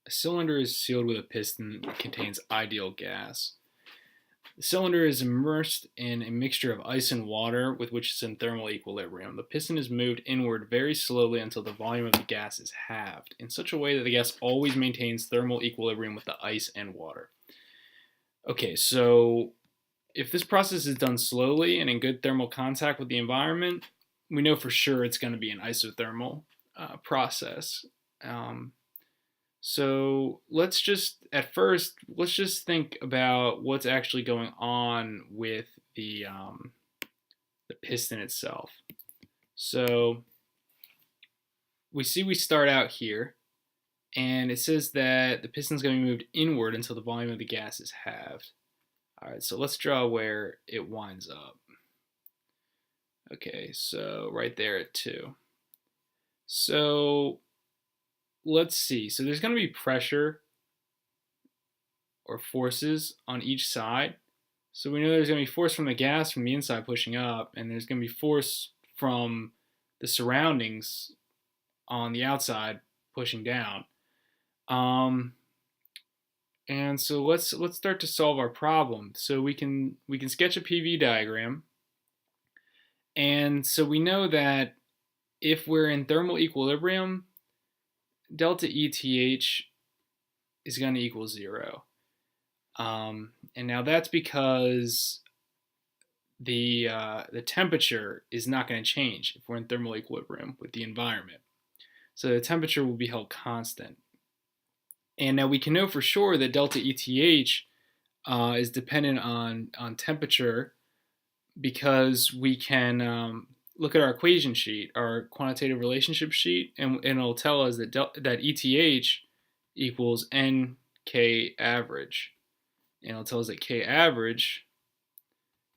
A cylinder is sealed with a piston that contains ideal gas. The cylinder is immersed in a mixture of ice and water with which it's in thermal equilibrium. The piston is moved inward very slowly until the volume of the gas is halved, in such a way that the gas always maintains thermal equilibrium with the ice and water. Okay, so if this process is done slowly and in good thermal contact with the environment, we know for sure it's going to be an isothermal process. Um, so let's just think about what's actually going on with the piston itself. So we start out here, and it says that the piston is going to be moved inward until the volume of the gas is halved. All right, so let's draw where it winds up. Okay, so right there at 2. So let's see. So there's going to be pressure or forces on each side. So we know there's going to be force from the gas from the inside pushing up, and there's going to be force from the surroundings on the outside pushing down. And so let's start to solve our problem. So we can sketch a PV diagram, and so we know that if we're in thermal equilibrium, delta ETH is going to equal 0. And now that's because the temperature is not going to change if we're in thermal equilibrium with the environment. So the temperature will be held constant. And now we can know for sure that delta ETH is dependent on temperature, because we can look at our equation sheet, our quantitative relationship sheet, and it'll tell us that that ETH equals NK average. And it'll tell us that K average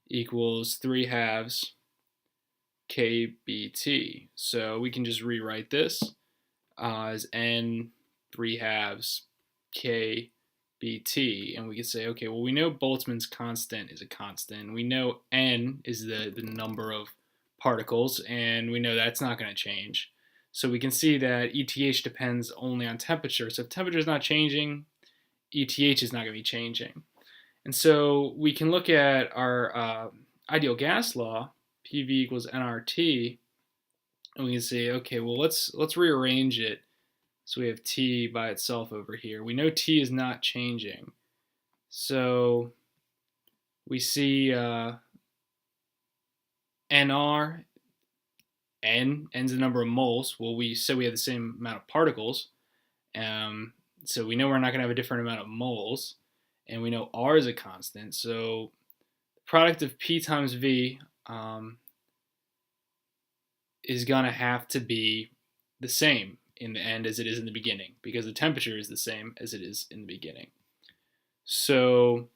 equals 3 halves KBT. So we can just rewrite this as N 3 halves KBT. And we can say, okay, well, we know Boltzmann's constant is a constant. We know N is the number of particles, and we know that's not going to change. So we can see that ETH depends only on temperature. So if temperature is not changing, ETH is not going to be changing. And so we can look at our ideal gas law, PV equals nRT, and we can say, okay, well, let's rearrange it. So we have T by itself over here. We know T is not changing. So we see NR, N's the number of moles. Well, we said we have the same amount of particles. So we know we're not going to have a different amount of moles. And we know R is a constant. So the product of P times V is going to have to be the same in the end as it is in the beginning, because the temperature is the same as it is in the beginning. So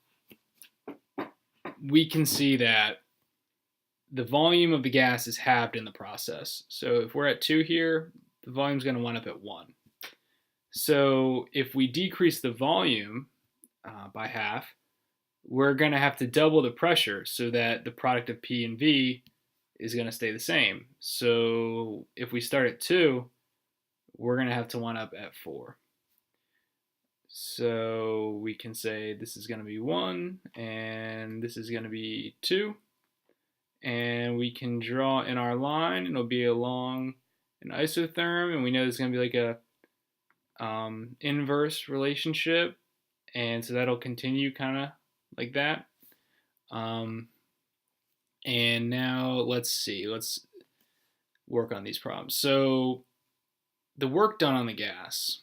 we can see that the volume of the gas is halved in the process. So if we're at 2 here, the volume is going to wind up at 1. So if we decrease the volume by half, we're going to have to double the pressure so that the product of P and V is going to stay the same. So if we start at 2, we're going to have to wind up at 4. So we can say this is going to be 1, and this is going to be 2. And we can draw in our line, it'll be along an isotherm, and we know there's going to be like a inverse relationship, and so that'll continue kind of like that. And now let's work on these problems. So the work done on the gas.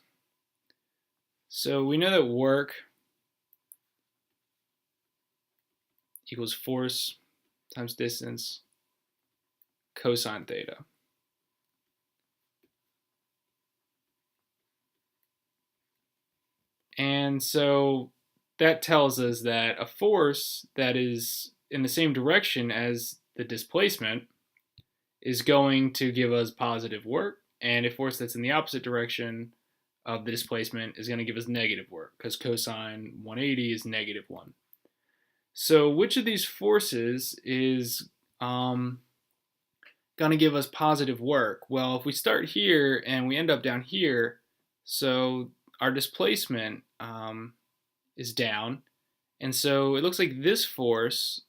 So we know that work equals force times distance cosine theta. And so that tells us that a force that is in the same direction as the displacement is going to give us positive work, and a force that's in the opposite direction of the displacement is going to give us negative work, because cosine 180 is negative 1. So which of these forces is going to give us positive work? Well, if we start here and we end up down here, so our displacement is down, and so it looks like this force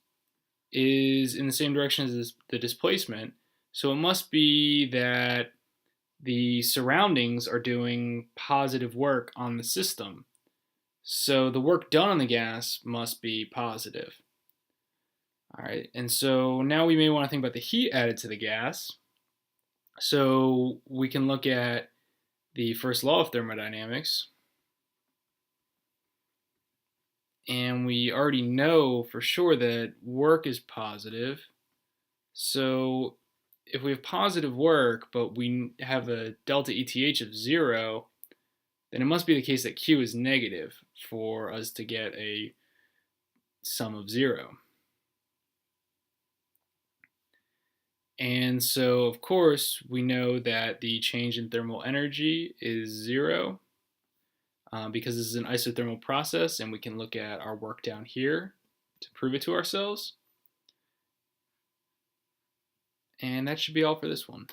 is in the same direction as the displacement. So it must be that the surroundings are doing positive work on the system. So the work done on the gas must be positive. All right, and so now we may want to think about the heat added to the gas. So we can look at the first law of thermodynamics. And we already know for sure that work is positive. So if we have positive work, but we have a delta ETH of 0, then it must be the case that Q is negative for us to get a sum of 0. And so, of course, we know that the change in thermal energy is 0 because this is an isothermal process, and we can look at our work down here to prove it to ourselves. And that should be all for this one.